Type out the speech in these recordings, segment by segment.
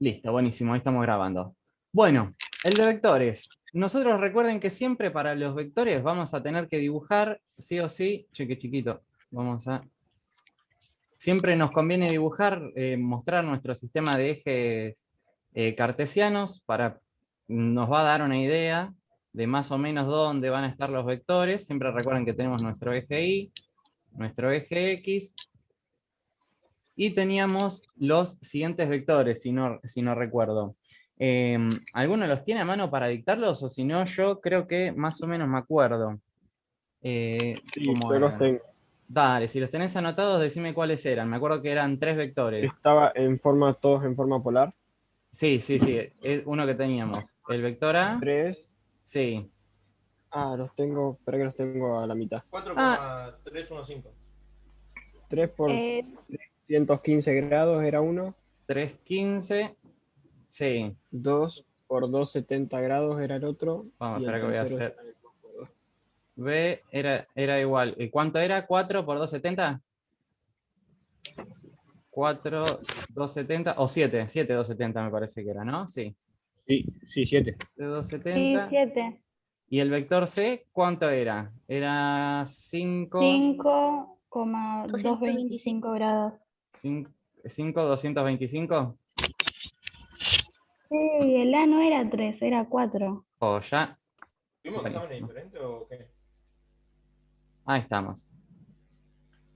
Listo, buenísimo, ahí estamos grabando. Bueno, el de vectores. Nosotros recuerden que siempre para los vectores vamos a tener que dibujar, sí o sí, cheque chiquito, vamos a... Siempre nos conviene dibujar, mostrar nuestro sistema de ejes cartesianos nos va a dar una idea de más o menos dónde van a estar los vectores. Siempre recuerden que tenemos nuestro eje Y, nuestro eje X, y teníamos los siguientes vectores, si no recuerdo. ¿Alguno los tiene a mano para dictarlos? O si no, yo creo que más o menos me acuerdo. Sí, ¿Cómo yo los eran? tengo. Dale, si los tenés anotados, decime cuáles eran. Me acuerdo que eran tres vectores. Estaba en forma, todos en forma polar. Sí, sí, sí. Es uno que teníamos. El vector A, 3. sí. Los tengo, espera que los tengo a la mitad. Ah, 4,315. 3 por Eh, 315 grados era uno. 315. Sí. 2 por 270 grados era el otro. Vamos, Y espera el que voy a tercero hacer. está en el 2 por 2. B era igual. ¿Y cuánto era? ¿4 por 270? 4, 270, o 7, 7, 270 me parece que era, ¿no? Sí, Sí, sí, 7. de sí, 270. 7. ¿Y el vector C cuánto era? Era 5, 5,225 grados. 5, 225. Sí, el A no era 3, era 4. O ya. ¿Tuvimos exámenes Buenísimo. diferentes o qué? Ahí estamos.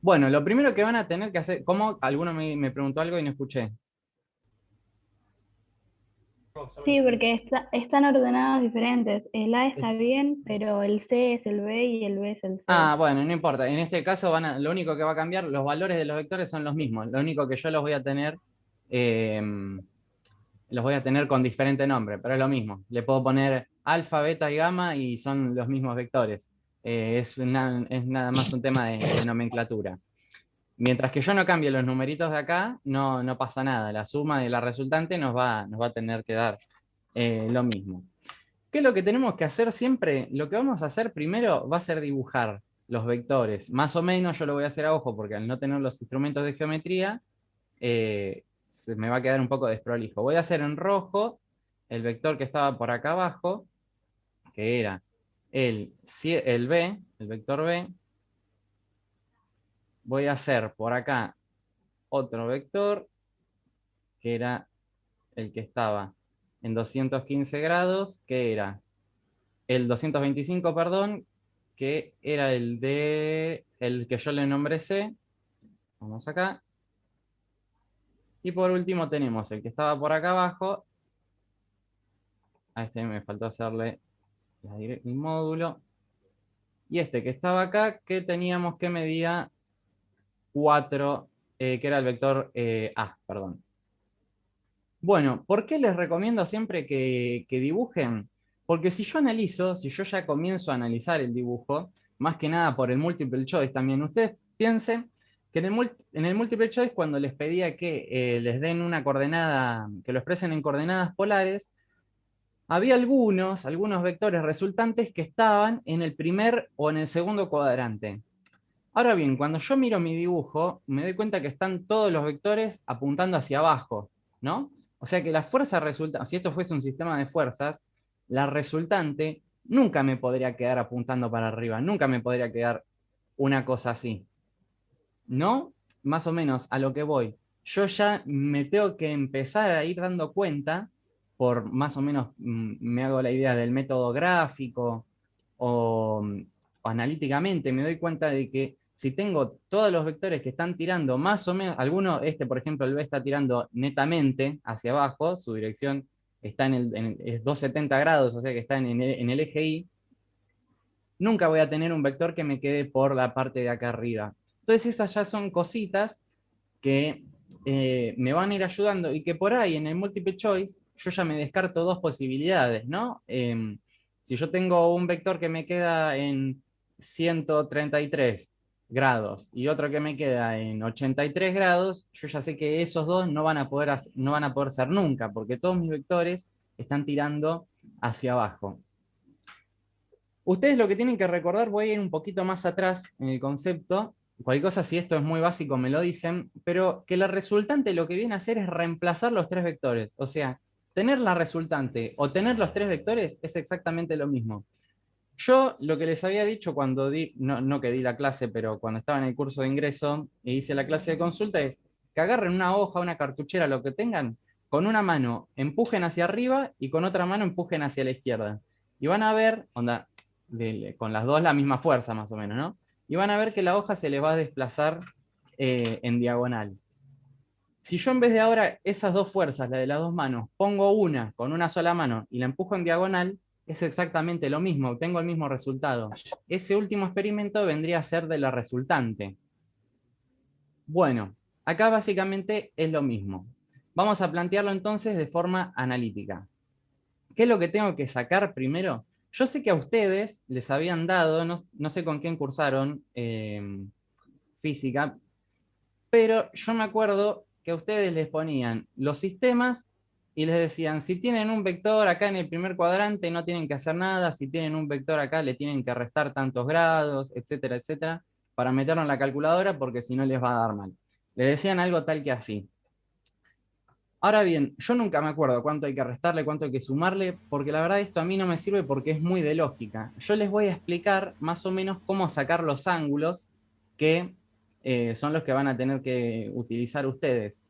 Bueno, lo primero que van a tener que hacer, ¿cómo? Alguno me preguntó algo y no escuché. ¿Tuvimos exámenes Sí, diferentes? porque están ordenados diferentes. El A está bien, pero el C es el B y el B es el C. Bueno, no importa. En este caso lo único que va a cambiar, los valores de los vectores son los mismos. Lo único que yo eh, los voy a tener con diferente nombre, pero es lo mismo. Le puedo poner alfa, beta y gamma y son los mismos vectores. Es nada más un tema de nomenclatura. Mientras que yo no cambie los numeritos de acá, no pasa nada. La suma de la resultante nos va a tener que dar lo mismo. ¿Qué es lo que tenemos que hacer siempre? Lo que vamos a hacer primero va a ser dibujar los vectores. Más o menos yo lo voy a hacer a ojo porque al no tener los instrumentos de geometría, se me va a quedar un poco desprolijo. Voy a hacer en rojo el vector que estaba por acá abajo, que era el B, el vector B. Voy a hacer por acá otro vector, que era el que estaba en 215 grados, que era el 225, perdón, que era el que yo le nombré C. Vamos acá. Y por último tenemos el que estaba por acá abajo. A este me faltó hacerle el módulo. Y este que estaba acá, que teníamos que medía 4, que era el vector A, perdón. Bueno, ¿por qué les recomiendo siempre que dibujen? Porque si yo analizo, si yo ya comienzo a analizar el dibujo, más que nada por el multiple choice también, ustedes piensen que en el multiple choice cuando les pedía que les den una coordenada, que lo expresen en coordenadas polares, había algunos vectores resultantes que estaban en el primer o en el segundo cuadrante. Ahora bien, cuando yo miro mi dibujo, me doy cuenta que están todos los vectores apuntando hacia abajo, ¿no? O sea que la fuerza resultante, si esto fuese un sistema de fuerzas, la resultante nunca me podría quedar apuntando para arriba, nunca me podría quedar una cosa así, ¿no? Más o menos a lo que voy. Yo ya me tengo que empezar a ir dando cuenta, por más o menos me hago la idea del método gráfico o analíticamente, me doy cuenta de que si tengo todos los vectores que están tirando más o menos, por ejemplo, el B está tirando netamente hacia abajo, su dirección está es 270 grados, o sea que está en el eje Y, nunca voy a tener un vector que me quede por la parte de acá arriba. Entonces esas ya son cositas que me van a ir ayudando y que por ahí en el multiple choice yo ya me descarto dos posibilidades, ¿no? Si yo tengo un vector que me queda en 133 grados y otro que me queda en 83 grados, yo ya sé que esos dos no van a poder ser nunca, porque todos mis vectores están tirando hacia abajo. Ustedes lo que tienen que recordar, voy a ir un poquito más atrás en el concepto, cualquier cosa, si esto es muy básico, me lo dicen, pero que la resultante lo que viene a hacer es reemplazar los tres vectores. O sea, tener la resultante o tener los tres vectores es exactamente lo mismo. Yo lo que les había dicho cuando di, no que di la clase, pero cuando estaba en el curso de ingreso e hice la clase de consulta, es que agarren una hoja, una cartuchera, lo que tengan, con una mano empujen hacia arriba y con otra mano empujen hacia la izquierda. Y van a ver, onda, con las dos la misma fuerza más o menos, ¿no? Y van a ver que la hoja se les va a desplazar en diagonal. Si yo en vez de ahora esas dos fuerzas, la de las dos manos, pongo una con una sola mano y la empujo en diagonal, es exactamente lo mismo, tengo el mismo resultado. Ese último experimento vendría a ser de la resultante. Bueno, acá básicamente es lo mismo. Vamos a plantearlo entonces de forma analítica. ¿Qué es lo que tengo que sacar primero? Yo sé que a ustedes les habían dado, no sé con quién cursaron física, pero yo me acuerdo que a ustedes les ponían los sistemas y les decían, si tienen un vector acá en el primer cuadrante no tienen que hacer nada, si tienen un vector acá le tienen que restar tantos grados, etcétera, etcétera, para meterlo en la calculadora porque si no les va a dar mal. Les decían algo tal que así. Ahora bien, yo nunca me acuerdo cuánto hay que restarle, cuánto hay que sumarle, porque la verdad esto a mí no me sirve porque es muy de lógica. Yo les voy a explicar más o menos cómo sacar los ángulos que son los que van a tener que utilizar ustedes.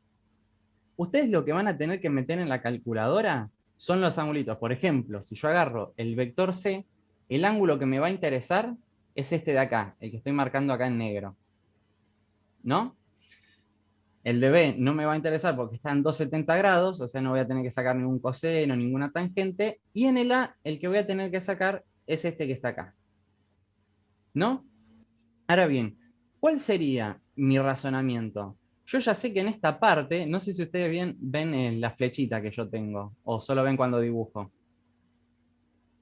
Ustedes lo que van a tener que meter en la calculadora son los angulitos. Por ejemplo, si yo agarro el vector C, el ángulo que me va a interesar es este de acá, el que estoy marcando acá en negro. ¿No? El de B no me va a interesar porque está en 270 grados, o sea, no voy a tener que sacar ningún coseno, ninguna tangente. Y en el A, el que voy a tener que sacar es este que está acá. ¿No? Ahora bien, ¿cuál sería mi razonamiento? Yo ya sé que en esta parte, no sé si ustedes ven la flechita que yo tengo, o solo ven cuando dibujo.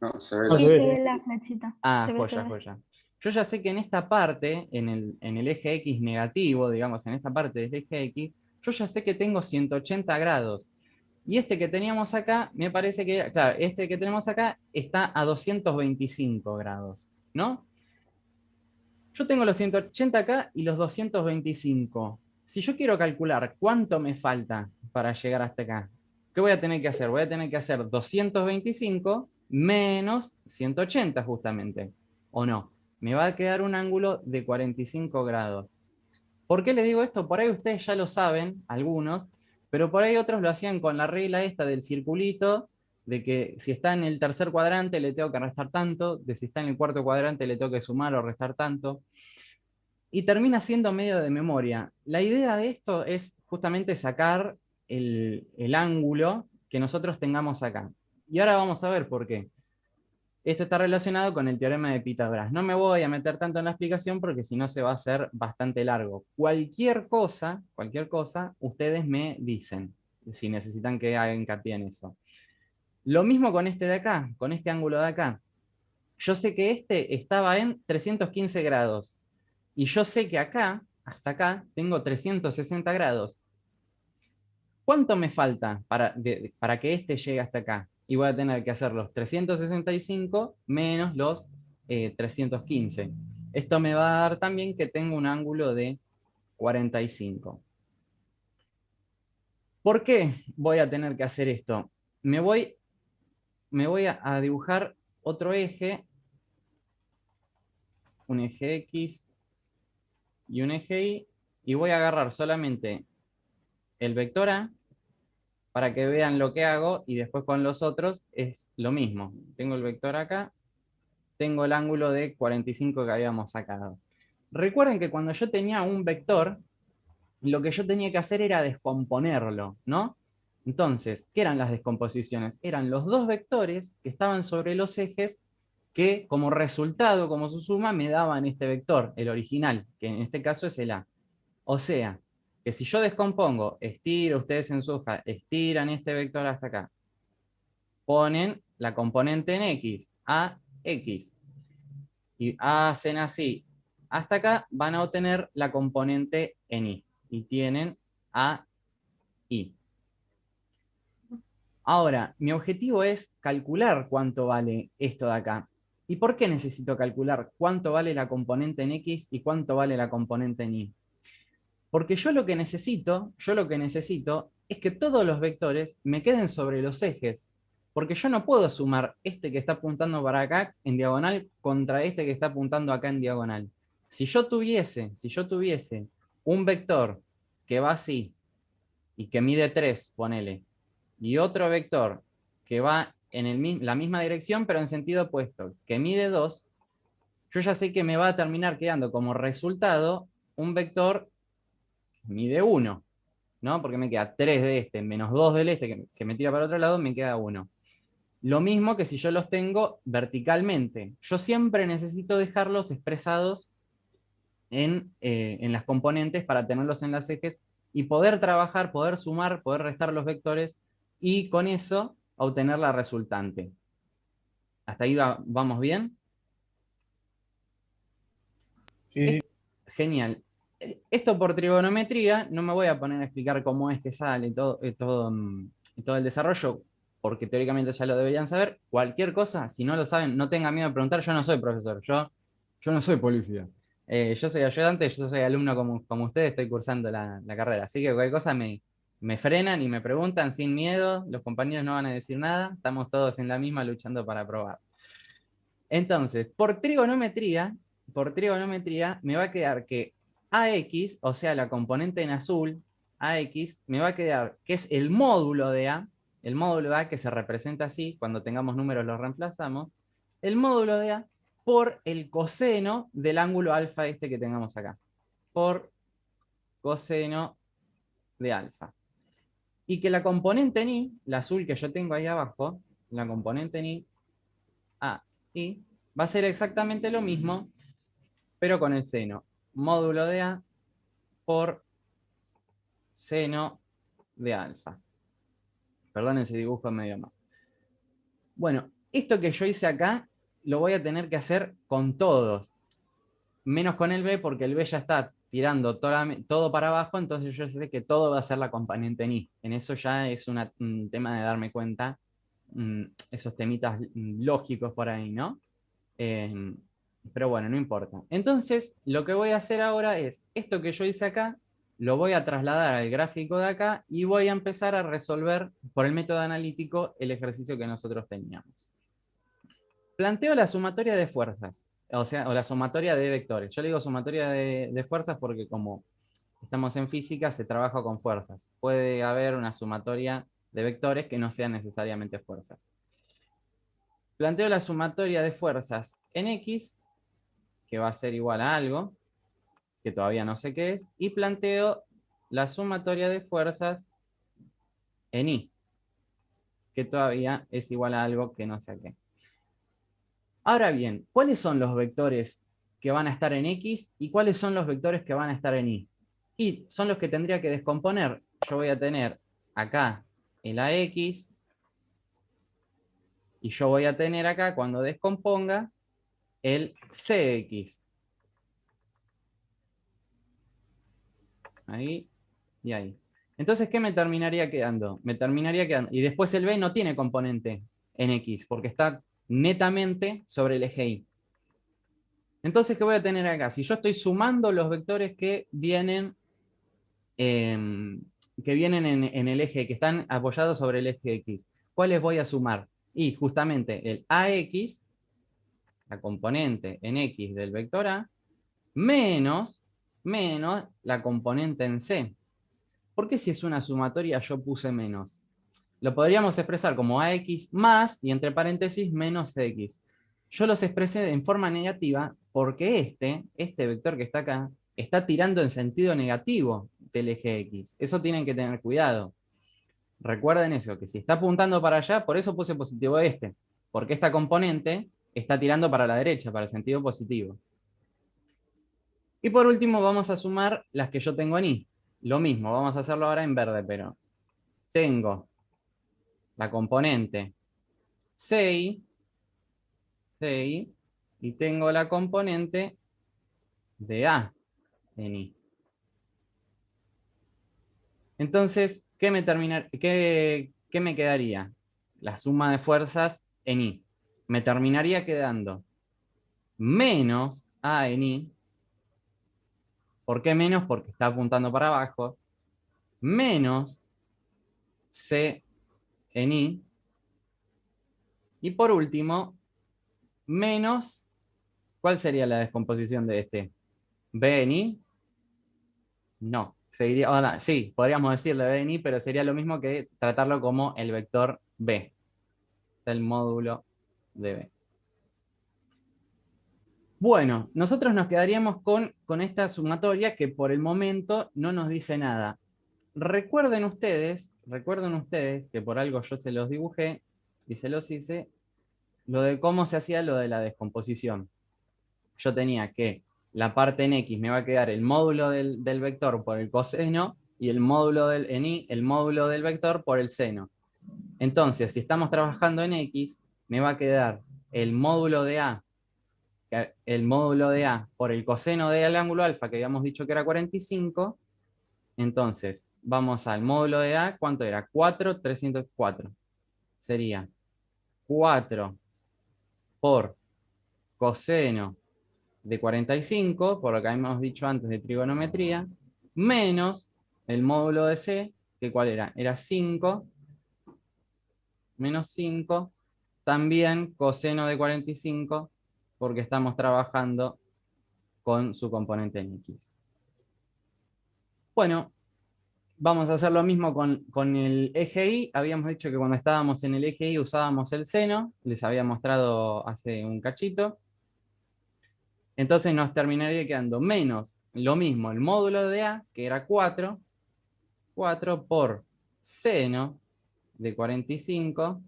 No, se ve No la... Sí, se ve, se sí. ve la flechita. Ah, Se ve, se joya, ve. joya. Yo ya sé que en esta parte, en el eje X negativo, digamos, en esta parte del eje X, yo ya sé que tengo 180 grados. Y este que teníamos acá, me parece que, claro, este que tenemos acá está a 225 grados, ¿no? Yo tengo los 180 acá y los 225. Si yo quiero calcular cuánto me falta para llegar hasta acá, ¿qué voy a tener que hacer? Voy a tener que hacer 225 menos 180 justamente. ¿O no? Me va a quedar un ángulo de 45 grados. ¿Por qué les digo esto? Por ahí ustedes ya lo saben, algunos, pero por ahí otros lo hacían con la regla esta del circulito, de que si está en el tercer cuadrante le tengo que restar tanto, de si está en el cuarto cuadrante le tengo que sumar o restar tanto, y termina siendo medio de memoria. La idea de esto es justamente sacar el ángulo que nosotros tengamos acá. Y ahora vamos a ver por qué. Esto está relacionado con el teorema de Pitágoras. No me voy a meter tanto en la explicación porque si no se va a hacer bastante largo. Cualquier cosa, ustedes me dicen si necesitan que haga hincapié en eso. Lo mismo con este de acá, con este ángulo de acá. Yo sé que este estaba en 315 grados y yo sé que acá, hasta acá, tengo 360 grados. ¿Cuánto me falta para que este llegue hasta acá? Y voy a tener que hacer los 365 menos los 315. Esto me va a dar también que tengo un ángulo de 45. ¿Por qué voy a tener que hacer esto? Me voy a dibujar otro eje, un eje X y un eje Y, y voy a agarrar solamente el vector A para que vean lo que hago y después con los otros es lo mismo. Tengo el vector acá, tengo el ángulo de 45 que habíamos sacado. Recuerden que cuando yo tenía un vector, lo que yo tenía que hacer era descomponerlo, ¿no? Entonces, ¿qué eran las descomposiciones? Eran los dos vectores que estaban sobre los ejes que como resultado, como su suma, me daban este vector, el original, que en este caso es el A. O sea, que si yo descompongo, estiro, ustedes en su hoja, estiran este vector hasta acá, ponen la componente en X, A, X, y hacen así, hasta acá van a obtener la componente en Y, y tienen A, Y. Ahora, mi objetivo es calcular cuánto vale esto de acá. ¿Y por qué necesito calcular cuánto vale la componente en X y cuánto vale la componente en Y? Porque yo lo que necesito es que todos los vectores me queden sobre los ejes. Porque yo no puedo sumar este que está apuntando para acá en diagonal contra este que está apuntando acá en diagonal. Si yo tuviese un vector que va así y que mide 3, ponele, y otro vector que va en la misma dirección pero en sentido opuesto, que mide 2, yo ya sé que me va a terminar quedando como resultado un vector que mide 1, ¿no? Porque me queda 3 de este menos 2 del este que me tira para otro lado, me queda 1. Lo mismo que si yo los tengo verticalmente. Yo siempre necesito dejarlos expresados en las componentes para tenerlos en los ejes y poder trabajar, poder sumar, poder restar los vectores y con eso obtener la resultante. ¿Hasta ahí vamos bien? Sí, Genial. Esto por trigonometría, no me voy a poner a explicar cómo es que sale todo el desarrollo, porque teóricamente ya lo deberían saber. Cualquier cosa, si no lo saben, no tengan miedo de preguntar. Yo no soy profesor, yo no soy policía. Yo soy ayudante, yo soy alumno como ustedes, estoy cursando la carrera. Así que cualquier cosa me frenan y me preguntan sin miedo. Los compañeros no van a decir nada. Estamos todos en la misma luchando para probar. Entonces, por trigonometría me va a quedar que AX, o sea, la componente en azul, AX, me va a quedar que es el módulo de A que se representa así, cuando tengamos números los reemplazamos, el módulo de A por el coseno del ángulo alfa este que tengamos acá, por coseno de alfa. Y que la componente en Y, la azul que yo tengo ahí abajo, la componente en Y, A, Y, va a ser exactamente lo mismo, pero con el seno. Módulo de A por seno de alfa. Perdón ese dibujo medio mal. Bueno, esto que yo hice acá lo voy a tener que hacer con todos, menos con el B, porque el B ya está tirando todo para abajo, entonces yo sé que todo va a ser la componente en Y. En eso ya es un tema de darme cuenta, esos temitas lógicos por ahí, ¿no? Pero bueno, no importa. Entonces, lo que voy a hacer ahora es, esto que yo hice acá, lo voy a trasladar al gráfico de acá y voy a empezar a resolver por el método analítico el ejercicio que nosotros teníamos. Planteo la sumatoria de fuerzas, o la sumatoria de vectores. Yo le digo sumatoria de fuerzas porque como estamos en física, se trabaja con fuerzas. Puede haber una sumatoria de vectores que no sean necesariamente fuerzas. Planteo la sumatoria de fuerzas en X, que va a ser igual a algo, que todavía no sé qué es, y planteo la sumatoria de fuerzas en Y, que todavía es igual a algo que no sé qué. Ahora bien, ¿cuáles son los vectores que van a estar en X y cuáles son los vectores que van a estar en Y? Y son los que tendría que descomponer. Yo voy a tener acá el AX y yo voy a tener acá, cuando descomponga, el CX. Ahí y ahí. Entonces, ¿qué me terminaría quedando? Me terminaría quedando. Y después el B no tiene componente en X, porque está netamente sobre el eje Y. Entonces, ¿qué voy a tener acá? Si yo estoy sumando los vectores que vienen en el eje, que están apoyados sobre el eje X, ¿cuáles voy a sumar? Y justamente el AX, la componente en X del vector A, menos la componente en C. ¿Por qué si es una sumatoria yo puse menos? Lo podríamos expresar como AX más, y entre paréntesis, menos CX. Yo los expresé en forma negativa porque este vector que está acá, está tirando en sentido negativo del eje X. Eso tienen que tener cuidado. Recuerden eso, que si está apuntando para allá, por eso puse positivo porque esta componente está tirando para la derecha, para el sentido positivo. Y por último vamos a sumar las que yo tengo en Y. Lo mismo, vamos a hacerlo ahora en verde, pero tengo la componente CI, y tengo la componente de A en Y. Entonces, ¿qué me quedaría? La suma de fuerzas en Y. Me terminaría quedando menos A en I. ¿Por qué menos? Porque está apuntando para abajo. Menos C en I. Y por último, menos, ¿cuál sería la descomposición de este? ¿B en I? No. Seguiría, sí, podríamos decirle B en I, pero sería lo mismo que tratarlo como el vector B. Es el módulo de B. Bueno, nosotros nos quedaríamos con esta sumatoria que por el momento no nos dice nada. Recuerden ustedes que por algo yo se los dibujé y se los hice, lo de cómo se hacía lo de la descomposición. Yo tenía que la parte en X me va a quedar el módulo del vector por el coseno y el módulo en Y, el módulo del vector por el seno. Entonces, si estamos trabajando en X, me va a quedar el módulo de A por el coseno del ángulo alfa, que habíamos dicho que era 45. Entonces, vamos al módulo de A, ¿cuánto era? 4, 304. Sería 4 por coseno de 45, por lo que habíamos dicho antes de trigonometría, menos el módulo de C, que ¿cuál era? Era 5, menos 5, también coseno de 45, porque estamos trabajando con su componente en X. Bueno, vamos a hacer lo mismo con el eje Y. Habíamos dicho que cuando estábamos en el eje Y usábamos el seno, les había mostrado hace un cachito. Entonces nos terminaría quedando menos lo mismo el módulo de A, que era 4 por seno de 45,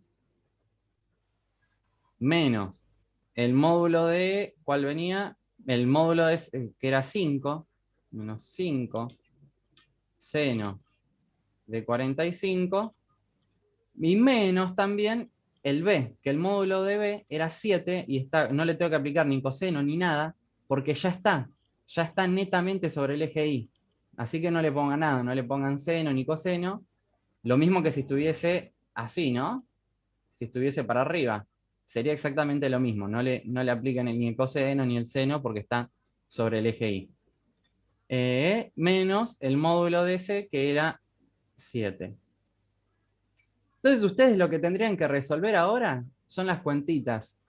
menos el módulo de, ¿cuál venía? El módulo de, que era 5, menos 5 seno de 45, y menos también el B, que el módulo de B era 7, y no le tengo que aplicar ni coseno ni nada, porque ya está netamente sobre el eje Y. Así que no le pongan nada, no le pongan seno ni coseno. Lo mismo que si estuviese así, ¿no? Si estuviese para arriba. Sería exactamente lo mismo. No le aplican ni el coseno ni el seno porque está sobre el eje Y. Menos el módulo de C, que era 7. Entonces ustedes lo que tendrían que resolver ahora son las cuentitas.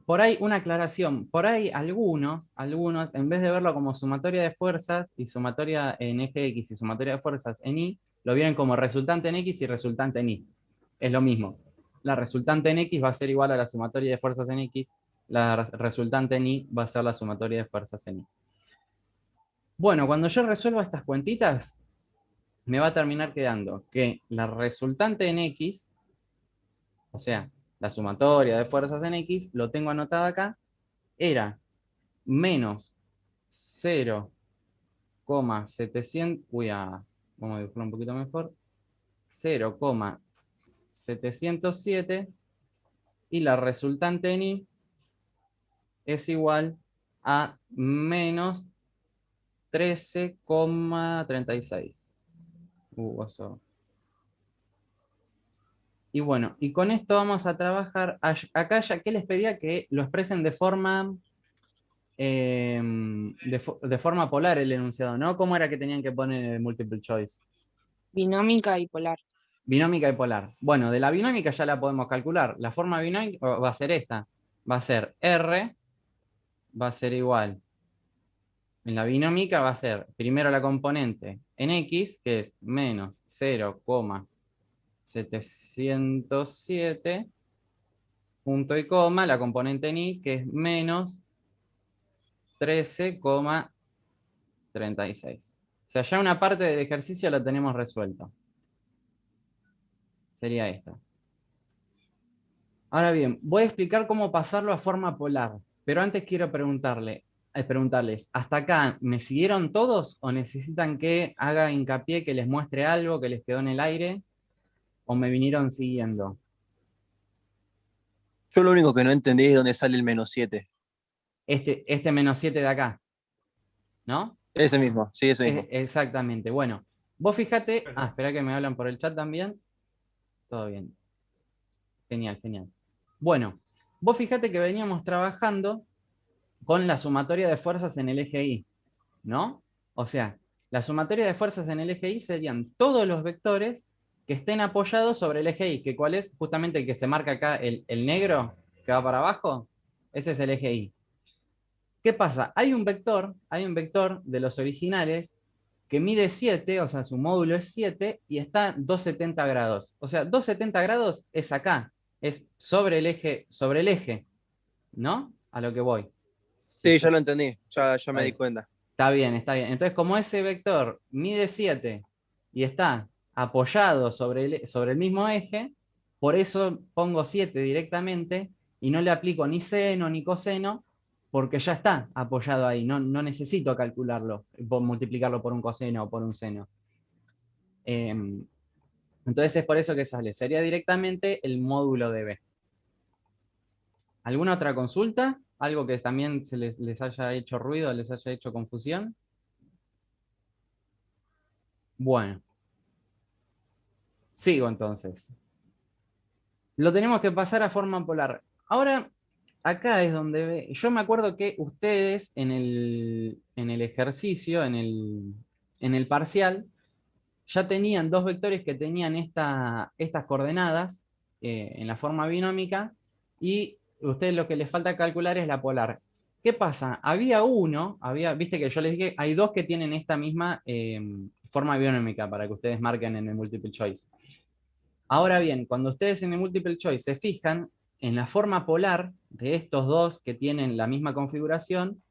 Por ahí una aclaración, por ahí algunos, en vez de verlo como sumatoria de fuerzas y sumatoria en eje X y sumatoria de fuerzas en Y, lo vieron como resultante en X y resultante en Y. Es lo mismo. La resultante en X va a ser igual a la sumatoria de fuerzas en X, la resultante en Y va a ser la sumatoria de fuerzas en Y. Bueno, cuando yo resuelva estas cuentitas, me va a terminar quedando que la resultante en X, o sea, la sumatoria de fuerzas en X, lo tengo anotado acá, era menos 0,700, vamos a dibujarlo un poquito mejor, 0,707, y la resultante en Y es igual a menos 13,36. Eso. Y bueno, y con esto vamos a trabajar. Acá ya que les pedía que lo expresen de forma forma polar el enunciado, ¿no? ¿Cómo era que tenían que poner el multiple choice? Binómica y polar. Binómica y polar. Bueno, de la binómica ya la podemos calcular. La forma binómica va a ser esta. Va a ser R, va a ser igual. En la binómica va a ser primero la componente en X, que es menos 0,707, punto y coma, la componente en Y, que es menos 13,36. O sea, ya una parte del ejercicio la tenemos resuelto. Sería esta. Ahora bien, voy a explicar cómo pasarlo a forma polar, pero antes quiero preguntarles, ¿hasta acá me siguieron todos o necesitan que haga hincapié, que les muestre algo que les quedó en el aire, o me vinieron siguiendo? Yo lo único que no entendí es dónde sale el menos 7. Este menos 7 de acá, ¿no? Ese mismo, sí, ese mismo. Exactamente. Bueno, vos fíjate. Espera que me hablan por el chat también. Todo bien. Genial, genial. Bueno, vos fíjate que veníamos trabajando con la sumatoria de fuerzas en el eje Y, ¿no? O sea, la sumatoria de fuerzas en el eje Y serían todos los vectores que estén apoyados sobre el eje Y, que cuál es justamente el que se marca acá, el negro que va para abajo, ese es el eje Y. ¿Qué pasa? Hay un vector de los originales que mide 7, o sea, su módulo es 7 y está 270 grados. O sea, 270 grados es acá, es sobre el eje, ¿no? A lo que voy. Sí, ya lo entendí, ya me di Ahí. cuenta. Está bien, está bien. Entonces, como ese vector mide 7 y está apoyado sobre el mismo eje, por eso pongo 7 directamente y no le aplico ni seno ni coseno, porque ya está apoyado ahí. No necesito calcularlo, multiplicarlo por un coseno o por un seno. Entonces es por eso que sale. Sería directamente el módulo de B. ¿Alguna otra consulta? ¿Algo que también les haya hecho ruido, les haya hecho confusión? Bueno, sigo entonces. Lo tenemos que pasar a forma polar. Ahora, acá es donde yo me acuerdo que ustedes en el ejercicio, en el parcial, ya tenían dos vectores que tenían estas coordenadas en la forma binómica y a ustedes lo que les falta calcular es la polar. ¿Qué pasa? Viste que yo les dije, hay dos que tienen esta misma forma binómica para que ustedes marquen en el multiple choice. Ahora bien, cuando ustedes en el multiple choice se fijan en la forma polar de estos dos que tienen la misma configuración,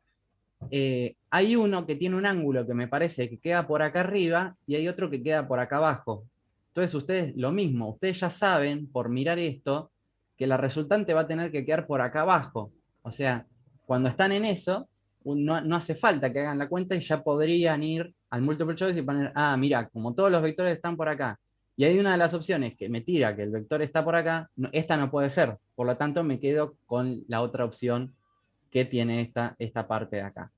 hay uno que tiene un ángulo que me parece que queda por acá arriba y hay otro que queda por acá abajo. Entonces ustedes lo mismo, ustedes ya saben por mirar esto que la resultante va a tener que quedar por acá abajo. O sea, cuando están en eso, no hace falta que hagan la cuenta y ya podrían ir al multiple choice y poner, ah, mira, como todos los vectores están por acá y hay una de las opciones que me tira que el vector está por acá, esta no puede ser. Por lo tanto, me quedo con la otra opción que tiene esta parte de acá.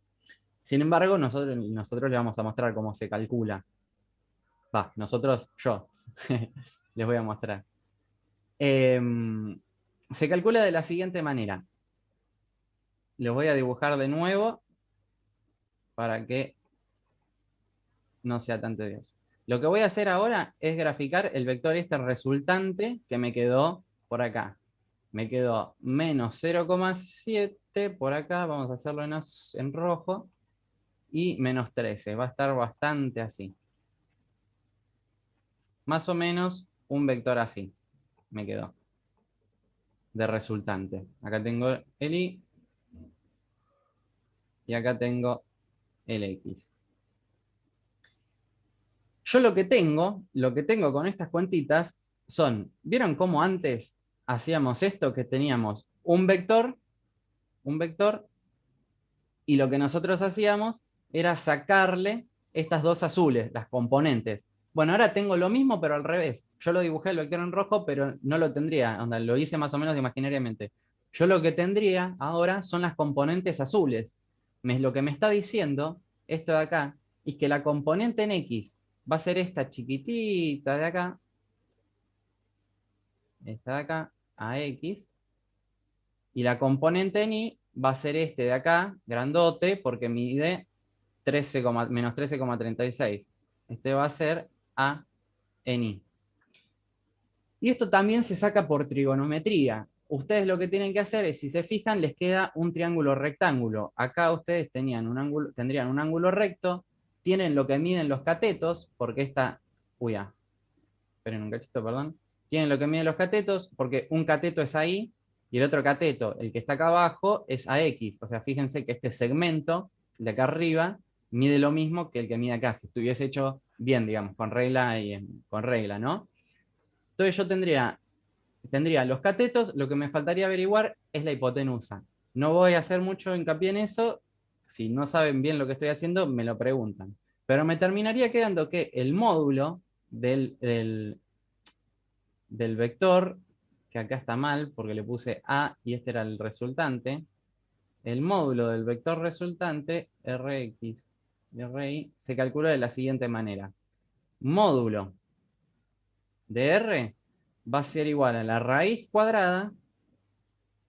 Sin embargo, nosotros le vamos a mostrar cómo se calcula. Yo, les voy a mostrar. Se calcula de la siguiente manera. Les voy a dibujar de nuevo para que no sea tan tedioso. Lo que voy a hacer ahora es graficar el vector este resultante que me quedó por acá. Me quedó menos 0,7 por acá, vamos a hacerlo en rojo, y menos 13. Va a estar bastante así. Más o menos un vector así me quedó de resultante. Acá tengo el Y y acá tengo el X. Yo lo que tengo con estas cuentitas son, ¿vieron cómo antes hacíamos esto? Que teníamos un vector, y lo que nosotros hacíamos era sacarle estas dos azules, las componentes. Bueno, ahora tengo lo mismo, pero al revés. Yo lo dibujé el vector en rojo, pero no lo tendría. Lo hice más o menos imaginariamente. Yo lo que tendría ahora son las componentes azules. Lo que me está diciendo esto de acá es que la componente en X va a ser esta chiquitita de acá, esta de acá, a X, y la componente en Y va a ser este de acá, grandote, porque mide menos 13,36. Este va a ser A en Y. Y esto también se saca por trigonometría. Ustedes lo que tienen que hacer es, si se fijan, les queda un triángulo rectángulo. Acá ustedes tendrían un ángulo recto, tienen lo que miden los catetos, porque esta... Uy, esperen un cachito, perdón. Tienen lo que miden los catetos, porque un cateto es ahí, y el otro cateto, el que está acá abajo, es AX. O sea, fíjense que este segmento de acá arriba mide lo mismo que el que mide acá, si estuviese hecho bien, digamos, con regla, ¿no? Entonces yo tendría los catetos, lo que me faltaría averiguar es la hipotenusa. No voy a hacer mucho hincapié en eso, si no saben bien lo que estoy haciendo, me lo preguntan. Pero me terminaría quedando que el módulo del vector, que acá está mal porque le puse A y este era el resultante, el módulo del vector resultante, Rx y Ri, se calcula de la siguiente manera. Módulo de R va a ser igual a la raíz cuadrada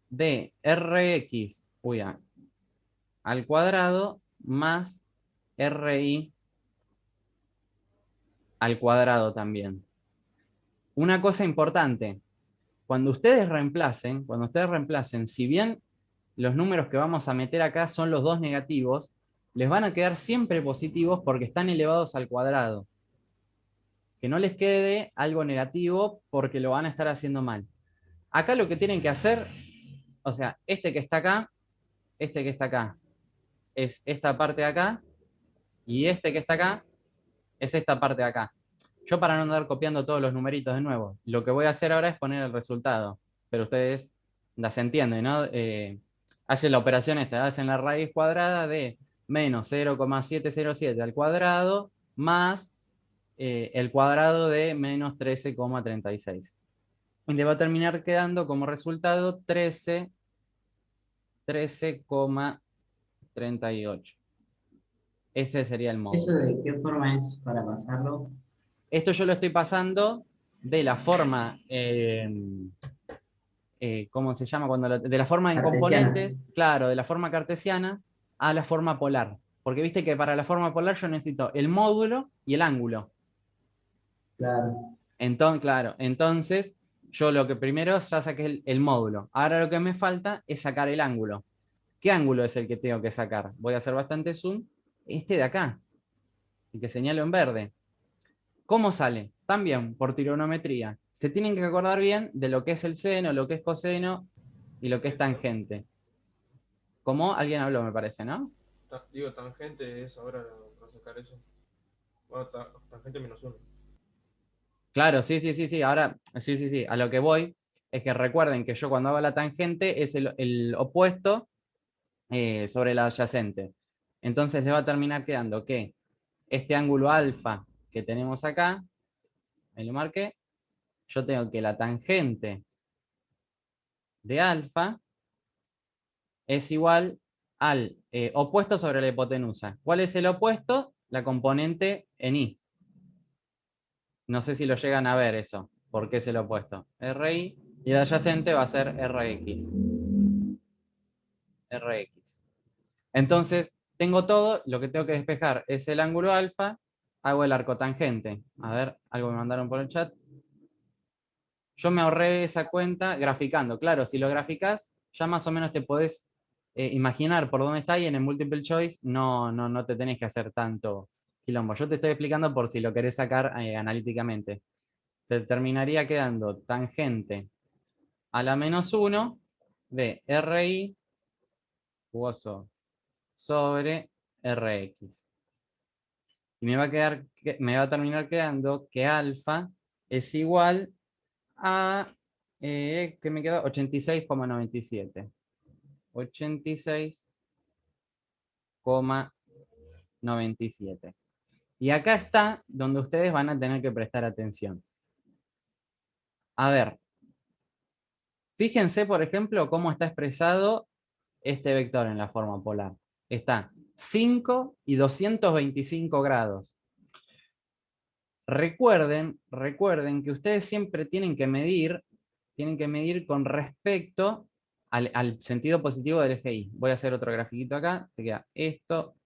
de Rx, al cuadrado más RI al cuadrado también. Una cosa importante, cuando ustedes reemplacen, si bien los números que vamos a meter acá son los dos negativos, les van a quedar siempre positivos porque están elevados al cuadrado. Que no les quede algo negativo porque lo van a estar haciendo mal. Acá lo que tienen que hacer, o sea, este que está acá, es esta parte de acá, y este que está acá es esta parte de acá. Yo, para no andar copiando todos los numeritos de nuevo, lo que voy a hacer ahora es poner el resultado, pero ustedes las entienden, ¿no? Hacen la operación esta, hacen la raíz cuadrada de menos 0,707 al cuadrado más el cuadrado de menos 13,36. Y le va a terminar quedando como resultado 13,38. Ese sería el módulo. ¿Eso de qué forma es para pasarlo? Esto yo lo estoy pasando de la forma, ¿cómo se llama? De la forma en Cartesiana. componentes, claro, de la forma cartesiana a la forma polar. Porque viste que para la forma polar yo necesito el módulo y el ángulo. Claro. Entonces yo lo que primero ya saqué el módulo. Ahora lo que me falta es sacar el ángulo. ¿Qué ángulo es el que tengo que sacar? Voy a hacer bastante zoom. Este de acá, el que señalo en verde. ¿Cómo sale? También por trigonometría. Se tienen que acordar bien de lo que es el seno, lo que es coseno y lo que es tangente. Como alguien habló, me parece, ¿no? Digo, tangente es ahora para sacar eso. Bueno, tangente menos 1. Claro, sí. Ahora, sí. A lo que voy es que recuerden que yo, cuando hago la tangente, es el opuesto sobre la adyacente. Entonces le va a terminar quedando que este ángulo alfa que tenemos acá, ahí lo marqué, yo tengo que la tangente de alfa es igual al opuesto sobre la hipotenusa. ¿Cuál es el opuesto? La componente en I. No sé si lo llegan a ver eso. ¿Por qué es el opuesto? RI, y el adyacente va a ser RX. RX. Entonces, tengo todo, lo que tengo que despejar es el ángulo alfa, hago el arco tangente. A ver, algo me mandaron por el chat. Yo me ahorré esa cuenta graficando. Claro, si lo graficás, ya más o menos te podés imaginar por dónde está, y en el multiple choice no te tenés que hacer tanto quilombo. Yo te estoy explicando por si lo querés sacar analíticamente. Te terminaría quedando tangente a la menos 1 de RI jugoso sobre RX. Y me va a terminar quedando que alfa es igual a, que me quedó 86,97. 86,97. Y acá está donde ustedes van a tener que prestar atención. A ver, fíjense, por ejemplo, cómo está expresado este vector en la forma polar. Está 5 y 225 grados. Recuerden que ustedes siempre tienen que medir con respecto al sentido positivo del eje Y. Voy a hacer otro grafiquito acá. Te queda esto.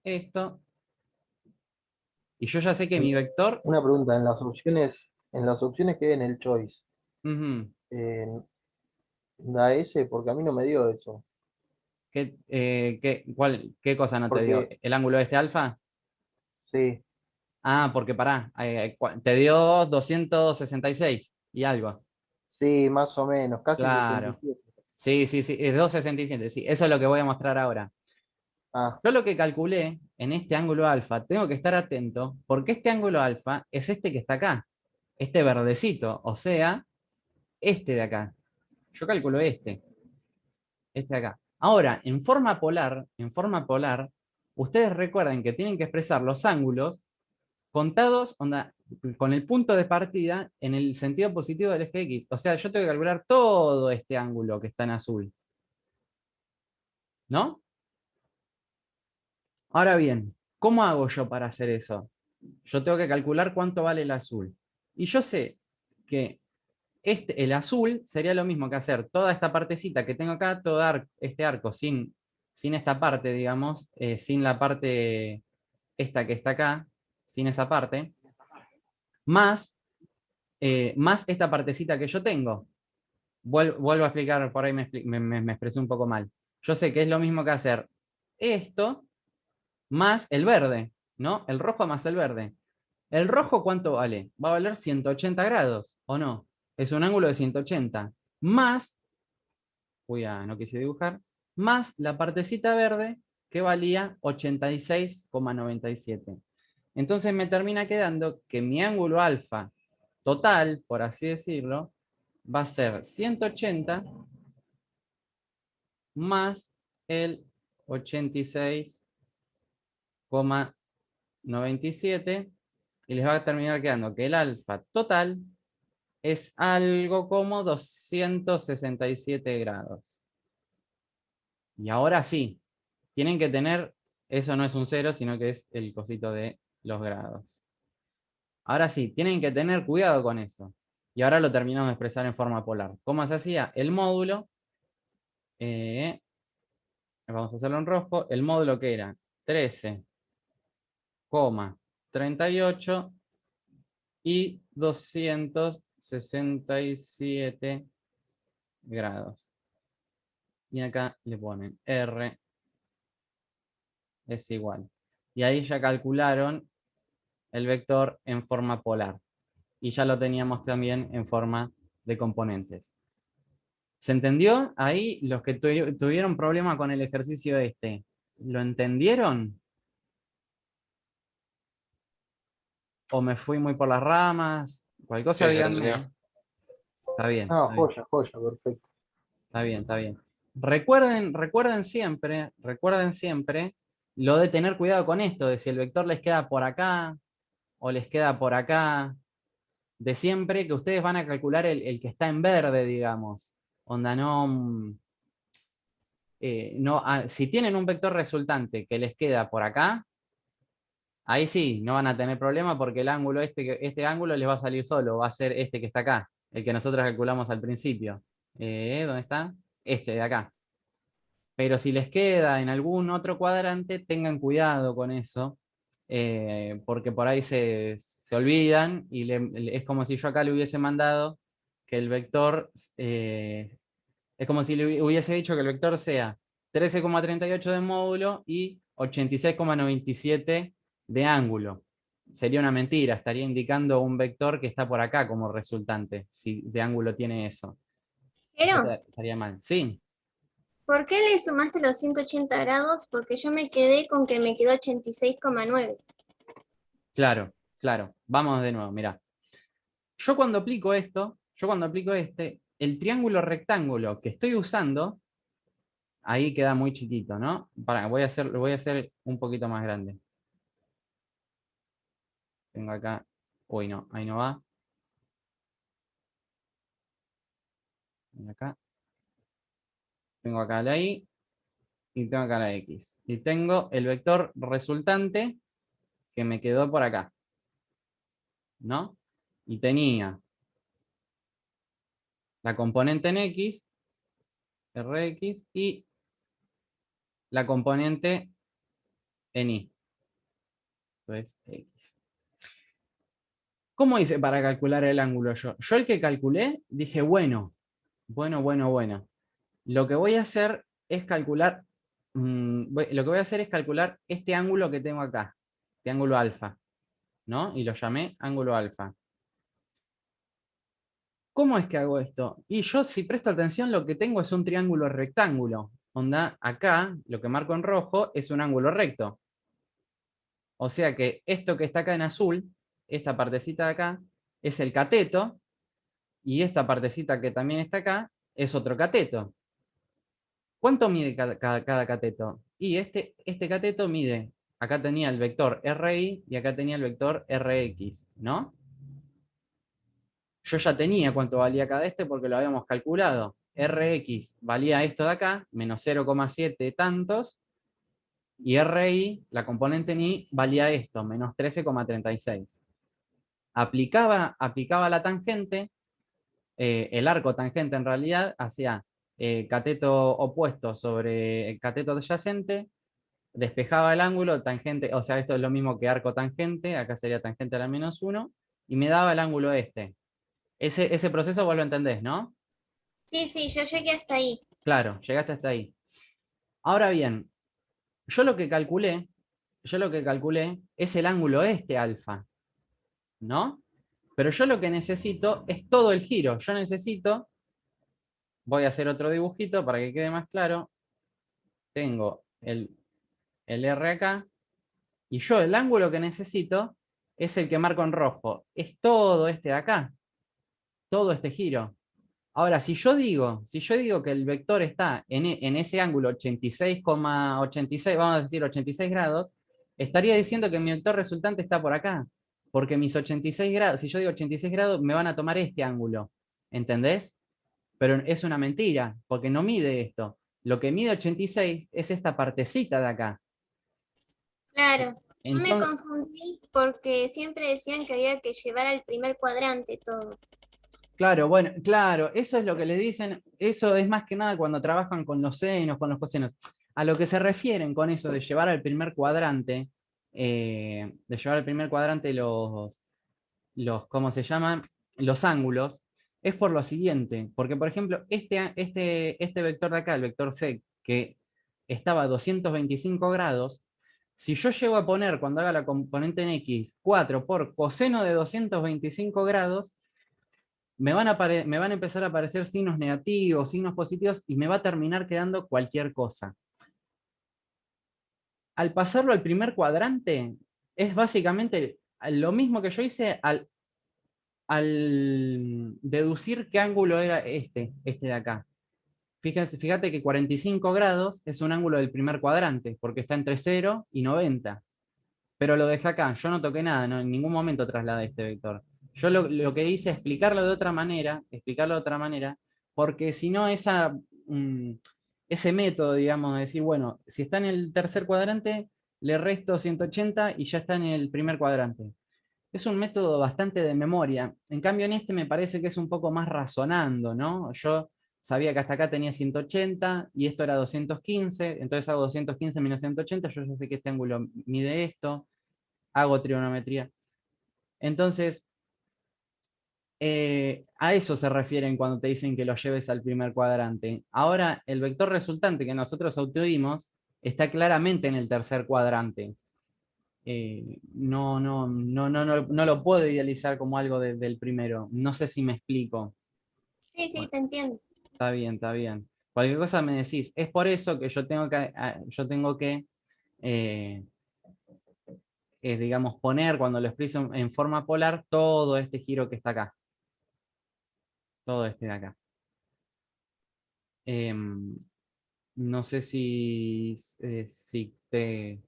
Y yo ya sé que mi vector... Una pregunta, en las opciones que hay en el choice, Ujú, da ese, porque a mí no me dio eso. ¿qué cosa no te dio? Porque, ¿El ángulo de este alfa? sí, Ah, porque pará, te dio 266 y algo. sí, más o menos, casi Claro. 67. Sí, es 267, sí, eso es lo que voy a mostrar ahora. Ah, Yo lo que calculé en este ángulo alfa, tengo que estar atento, porque este ángulo alfa es este que está acá, este verdecito, o sea, este de acá. Yo calculo este de acá. Ahora, en forma polar, ustedes recuerden que tienen que expresar los ángulos contados con el punto de partida en el sentido positivo del eje X. O sea, yo tengo que calcular todo este ángulo que está en azul. ¿No? Ahora bien, ¿cómo hago yo para hacer eso? Yo tengo que calcular cuánto vale el azul. Y yo sé que el azul sería lo mismo que hacer toda esta partecita que tengo acá, todo este arco sin sin esta parte, digamos, sin la parte esta que está acá, sin esa parte, más esta partecita que yo tengo. Vuelvo a explicar, por ahí me expresé un poco mal. Yo sé que es lo mismo que hacer esto más el verde, ¿no? El rojo más el verde. ¿El rojo cuánto vale? Va a valer 180 grados, ¿o no? Es un ángulo de 180. Más, no quise dibujar, más la partecita verde que valía 86,97. Entonces me termina quedando que mi ángulo alfa total, por así decirlo, va a ser 180 más el 86,97 y les va a terminar quedando que el alfa total es algo como 267 grados. Y ahora sí, tienen que tener, eso no es un 0, sino que es el cosito de los grados. Ahora sí, tienen que tener cuidado con eso. Y ahora lo terminamos de expresar en forma polar. ¿Cómo se hacía? El módulo, vamos a hacerlo en rojo, el módulo que era 13,38 y 267 grados. Y acá le ponen R es igual. Y ahí ya calcularon el vector en forma polar. Y ya lo teníamos también en forma de componentes. ¿Se entendió? Ahí los que tuvieron problema con el ejercicio este, ¿lo entendieron? ¿O me fui muy por las ramas? Cualquier cosa Sí, se díganme. entendió. Está bien. No, Está bien. joya, perfecto. Está bien, está bien. Recuerden siempre lo de tener cuidado con esto, de si el vector les queda por acá o les queda por acá. De siempre que ustedes van a calcular el que está en verde, digamos. Onda, no, si tienen un vector resultante que les queda por acá, ahí sí, no van a tener problema porque el ángulo este ángulo les va a salir solo, va a ser este que está acá, el que nosotros calculamos al principio. ¿Dónde está? Este de acá. Pero si les queda en algún otro cuadrante, tengan cuidado con eso, porque por ahí se olvidan y es como si yo acá le hubiese mandado que el vector, es como si le hubiese dicho que el vector sea 13,38 de módulo y 86,97 de ángulo. Sería una mentira, estaría indicando un vector que está por acá como resultante, si de ángulo tiene eso. Pero, Estaría mal. Sí. ¿por qué le sumaste los 180 grados? Porque yo me quedé con que me quedó 86,9. Claro, claro. Vamos de nuevo, mirá. Yo cuando aplico el triángulo rectángulo que estoy usando, ahí queda muy chiquito, ¿no? Lo voy a hacer un poquito más grande. Tengo acá, uy no, ahí no va. Acá. Tengo acá la Y y tengo acá la X. Y tengo el vector resultante que me quedó por acá, ¿no? Y tenía la componente en X, Rx, y la componente en Y. Entonces, X. ¿Cómo hice para calcular el ángulo yo? Yo el que calculé, dije, bueno. Lo que voy a hacer es calcular, este ángulo que tengo acá, este ángulo alfa, ¿no? Y lo llamé ángulo alfa. ¿Cómo es que hago esto? Y yo, si presto atención, lo que tengo es un triángulo rectángulo. Onda, acá, lo que marco en rojo, es un ángulo recto. O sea que esto que está acá en azul, esta partecita de acá, es el cateto, y esta partecita que también está acá, es otro cateto. ¿Cuánto mide cada cateto? Y este cateto mide, acá tenía el vector RI y acá tenía el vector RX, ¿no? Yo ya tenía cuánto valía cada porque lo habíamos calculado. Rx valía esto de acá, menos 0,7 tantos, y Ri, la componente en Y, valía esto, menos 13,36. Aplicaba la tangente, el arco tangente en realidad, hacía cateto opuesto sobre el cateto adyacente, despejaba el ángulo, tangente, o sea, esto es lo mismo que arco tangente, acá sería tangente a la -1, y me daba el ángulo este. Ese proceso vos lo entendés, ¿no? Sí, sí, yo llegué hasta ahí. Claro, llegaste hasta ahí. Ahora bien, yo lo que calculé es el ángulo este alfa, ¿no? Pero yo lo que necesito es todo el giro. Yo necesito, voy a hacer otro dibujito para que quede más claro. Tengo el R acá, y yo el ángulo que necesito es el que marco en rojo. Es todo este de acá, todo este giro. Ahora, si yo digo que el vector está en ese ángulo 86,86, vamos a decir 86 grados, estaría diciendo que mi vector resultante está por acá. Porque mis 86 grados, si yo digo 86 grados, me van a tomar este ángulo. ¿Entendés? Pero es una mentira, porque no mide esto. Lo que mide 86 es esta partecita de acá. Claro, yo me Entonces, confundí porque siempre decían que había que llevar al primer cuadrante todo. claro, bueno, claro, eso es lo que le dicen, eso es más que nada cuando trabajan con los senos, con los cosenos. A lo que se refieren con eso de llevar al primer cuadrante, ¿cómo se llaman? Los ángulos, es por lo siguiente, porque por ejemplo, este vector de acá, el vector C, que estaba a 225 grados, si yo llego a poner, cuando haga la componente en X, 4 por coseno de 225 grados, me van a empezar a aparecer signos negativos, signos positivos, y me va a terminar quedando cualquier cosa. Al pasarlo al primer cuadrante, es básicamente lo mismo que yo hice al deducir qué ángulo era este de acá. Fíjate que 45 grados es un ángulo del primer cuadrante, porque está entre 0 y 90. Pero lo dejé acá, yo no toqué nada, no, en ningún momento trasladé este vector. Yo lo que hice es explicarlo de otra manera, porque si no ese método, digamos, de decir, bueno, si está en el tercer cuadrante, le resto 180 y ya está en el primer cuadrante. Es un método bastante de memoria. En cambio, en este me parece que es un poco más razonando, ¿no? Yo sabía que hasta acá tenía 180 y esto era 215, entonces hago 215 menos 180, yo ya sé que este ángulo mide esto, hago trigonometría. Entonces, a eso se refieren cuando te dicen que lo lleves al primer cuadrante. Ahora, el vector resultante que nosotros obtuvimos está claramente en el tercer cuadrante. No lo puedo idealizar como algo del primero. No sé si me explico. Sí, sí, Bueno, te entiendo. está bien, está bien. Cualquier cosa me decís. Es por eso que yo tengo que digamos, poner cuando lo expreso en forma polar todo este giro que está acá. Todo este de acá. No sé si te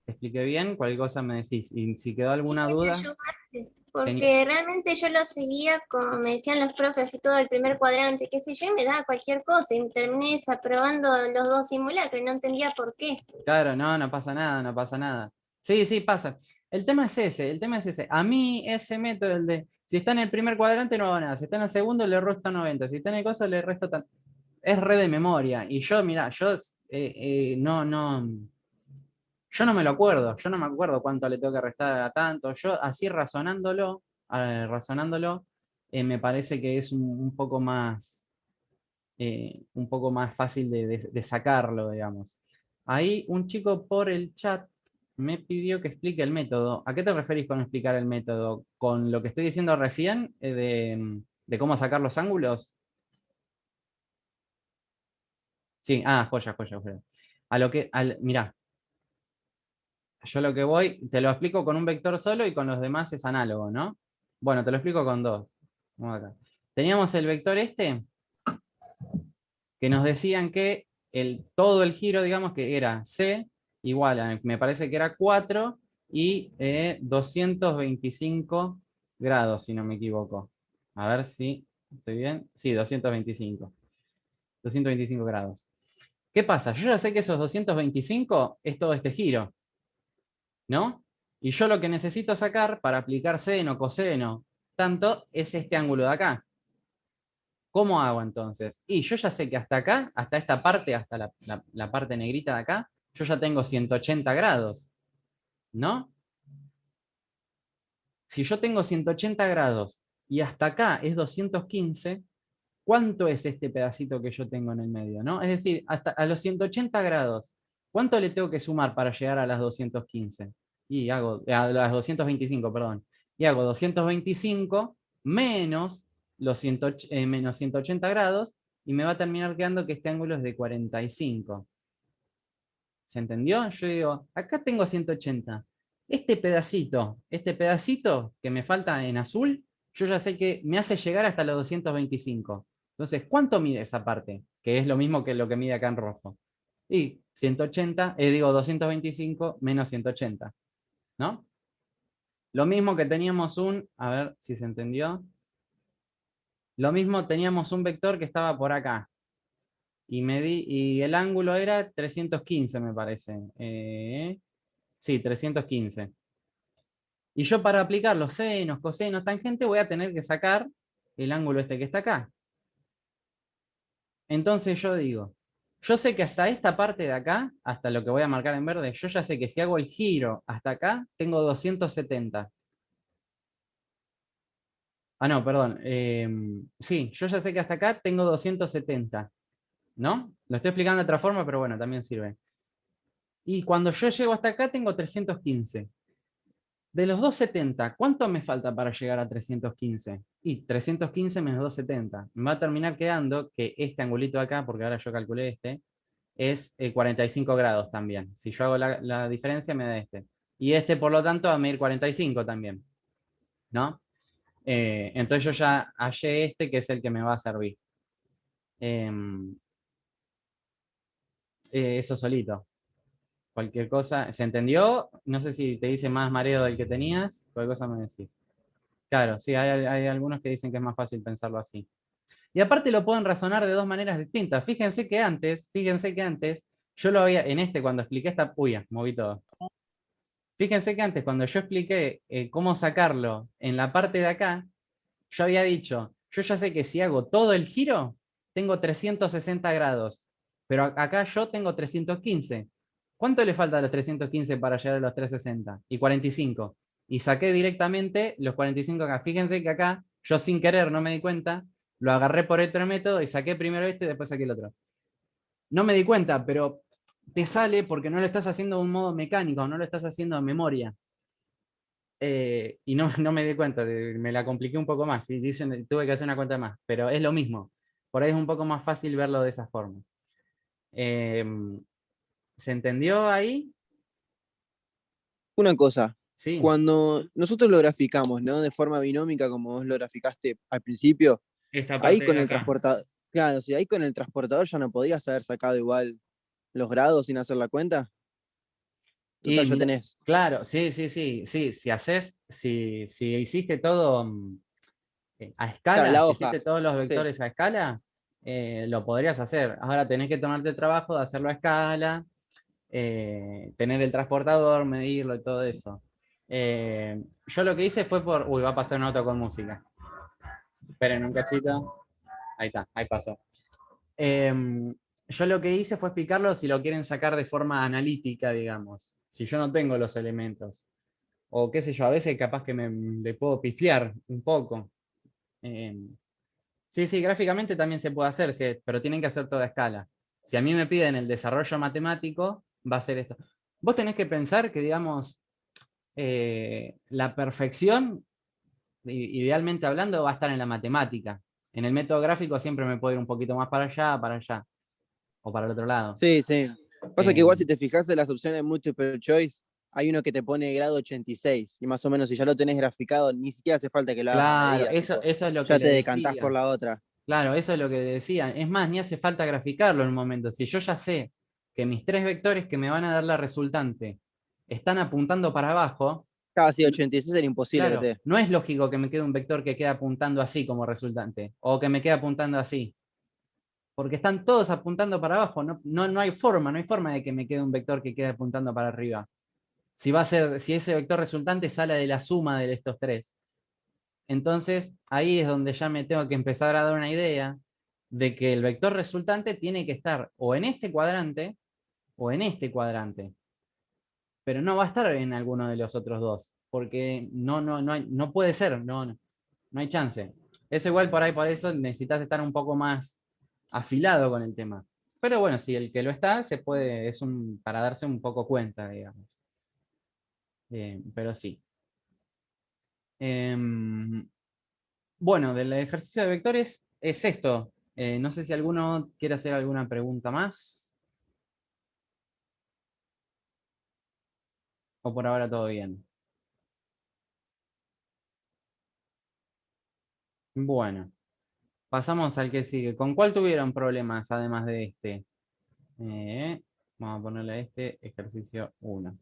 expliqué bien. Cualquier cosa me decís. Y si quedó Sí, alguna sí, me duda, ayudaste. Porque realmente yo lo seguía como me decían los profes y todo el primer cuadrante, qué sé yo, y me daba cualquier cosa y terminé desaprobando los dos simulacros y no entendía por qué. claro, no pasa nada, no pasa nada. Sí, sí, pasa. El tema es ese. A mí ese método, el de, si está en el primer cuadrante no hago nada, si está en el segundo le resto 90, si está en el coso le resto tanto. Es re de memoria. Y yo, mira, yo no me lo acuerdo, yo no me acuerdo cuánto le tengo que restar a tanto. Yo así razonándolo, me parece que es un poco más fácil de sacarlo, digamos. Ahí un chico por el chat me pidió que explique el método. ¿A qué te referís con explicar el método? ¿Con lo que estoy diciendo recién de cómo sacar los ángulos? Sí, joya. Mirá, yo lo que voy, te lo explico con un vector solo y con los demás es análogo, ¿no? Bueno, te lo explico con dos. Vamos acá. Teníamos el vector este, que nos decían que todo el giro, digamos que era C igual a, me parece que era 4 y 225 grados, si no me equivoco. A ver si estoy bien. Sí, 225. 225 grados. ¿Qué pasa? Yo ya sé que esos 225 es todo este giro, ¿no? Y yo lo que necesito sacar para aplicar seno, coseno, tanto, es este ángulo de acá. ¿Cómo hago entonces? Y yo ya sé que hasta acá, hasta esta parte, hasta la parte negrita de acá, yo ya tengo 180 grados, ¿no? Si yo tengo 180 grados y hasta acá es 215, ¿cuánto es este pedacito que yo tengo en el medio, ¿no? Es decir, hasta a los 180 grados, ¿cuánto le tengo que sumar para llegar a las 215? Y hago, a las 225, perdón. Y hago 225 menos los 180 grados y me va a terminar quedando que este ángulo es de 45. ¿Se entendió? Yo digo, acá tengo 180. Este pedacito que me falta en azul, yo ya sé que me hace llegar hasta los 225. Entonces, ¿cuánto mide esa parte? Que es lo mismo que lo que mide acá en rojo. Y 180, digo 225 menos 180, ¿no? Lo mismo que teníamos a ver si se entendió. Lo mismo teníamos un vector que estaba por acá. Y el ángulo era 315, me parece. Sí, 315. Y yo para aplicar los senos, cosenos, tangentes, voy a tener que sacar el ángulo este que está acá. Entonces yo digo, yo sé que hasta esta parte de acá, hasta lo que voy a marcar en verde, yo ya sé que si hago el giro hasta acá, tengo 270. Ah, no, perdón. Sí, yo ya sé que hasta acá tengo 270. ¿No? Lo estoy explicando de otra forma, pero bueno, también sirve. Y cuando yo llego hasta acá tengo 315. De los 270, ¿cuánto me falta para llegar a 315? Y 315 menos 270. Me va a terminar quedando que este angulito de acá, porque ahora yo calculé este, es 45 grados también. Si yo hago la diferencia me da este. Y este, por lo tanto, va a medir 45 también. ¿No? Entonces yo ya hallé este que es el que me va a servir. Eso solito. Cualquier cosa, ¿se entendió? No sé si te dice más mareo del que tenías, cualquier cosa me decís. Claro, sí, hay algunos que dicen que es más fácil pensarlo así. Y aparte lo pueden razonar de dos maneras distintas. Fíjense que antes, yo lo había, cuando expliqué esta, uy, moví todo. Fíjense que antes, cuando yo expliqué cómo sacarlo en la parte de acá, yo había dicho, yo ya sé que si hago todo el giro, tengo 360 grados, pero acá yo tengo 315. ¿Cuánto le falta a los 315 para llegar a los 360? Y 45. Y saqué directamente los 45 acá. Fíjense que acá, yo sin querer, no me di cuenta, lo agarré por otro método y saqué primero este y después saqué el otro. No me di cuenta, pero te sale porque no lo estás haciendo de un modo mecánico, no lo estás haciendo de memoria. Y no me di cuenta, me la compliqué un poco más, ¿sí? Tuve que hacer una cuenta más, pero es lo mismo. Por ahí es un poco más fácil verlo de esa forma. ¿Se entendió ahí? Una cosa, Sí. cuando nosotros lo graficamos, ¿no? De forma binómica, como vos lo graficaste al principio, Esta parte ahí con de el acá. transportador, claro, si ahí con el transportador ya no podías haber sacado igual los grados sin hacer la cuenta. Total, ya tenés. Claro, sí. Si hiciste todo a escala, Claro, la si hoja. hiciste todos los Sí. vectores a escala, lo podrías hacer. Ahora tenés que tomarte el trabajo de hacerlo a escala, tener el transportador, medirlo y todo eso. Yo lo que hice fue uy, va a pasar un auto con música. Esperen un cachito. Ahí está, ahí pasó. Yo lo que hice fue explicarlo si lo quieren sacar de forma analítica, digamos. Si yo no tengo los elementos. O qué sé yo, a veces capaz que le puedo pifiar un poco. Sí, gráficamente también se puede hacer, sí, pero tienen que hacer toda escala. Si a mí me piden el desarrollo matemático, va a ser esto. Vos tenés que pensar que, digamos, la perfección, idealmente hablando, va a estar en la matemática. En el método gráfico siempre me puedo ir un poquito más para allá, o para el otro lado. Sí. Pasa que igual si te fijas en las opciones multiple choice, hay uno que te pone grado 86, y más o menos si ya lo tenés graficado, ni siquiera hace falta que lo hagas a medida. Eso es lo que ya te le decantás decía. por la otra. Claro, eso es lo que decía. Es más, ni hace falta graficarlo en un momento. Si yo ya sé que mis tres vectores que me van a dar la resultante están apuntando para abajo. Casi 86 era imposible. Claro, no es lógico que me quede un vector que quede apuntando así como resultante, o que me quede apuntando así. Porque están todos apuntando para abajo. No hay forma de que me quede un vector que quede apuntando para arriba. Si ese vector resultante sale de la suma de estos tres. Entonces, ahí es donde ya me tengo que empezar a dar una idea de que el vector resultante tiene que estar o en este cuadrante o en este cuadrante. Pero no va a estar en alguno de los otros dos, porque no puede ser, no hay chance. Es igual por ahí, por eso necesitas estar un poco más afilado con el tema. Pero bueno, si el que lo está, se puede, para darse un poco cuenta, digamos. Pero sí. Bueno, del ejercicio de vectores es esto. No sé si alguno quiere hacer alguna pregunta más. O por ahora todo bien. Bueno, pasamos al que sigue. ¿Con cuál tuvieron problemas además de este? Vamos a ponerle a este ejercicio 1.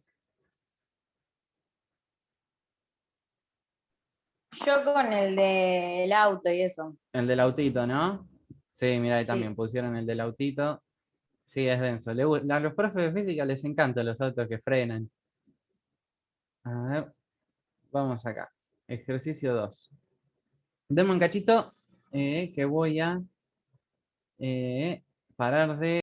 Yo con el del auto y eso. El del autito, ¿no? Sí, mira, ahí Sí. también pusieron el del autito. Sí, es denso. A los profes de física les encantan los autos que frenan. A ver, vamos acá. Ejercicio 2. Deme un cachito que voy a parar de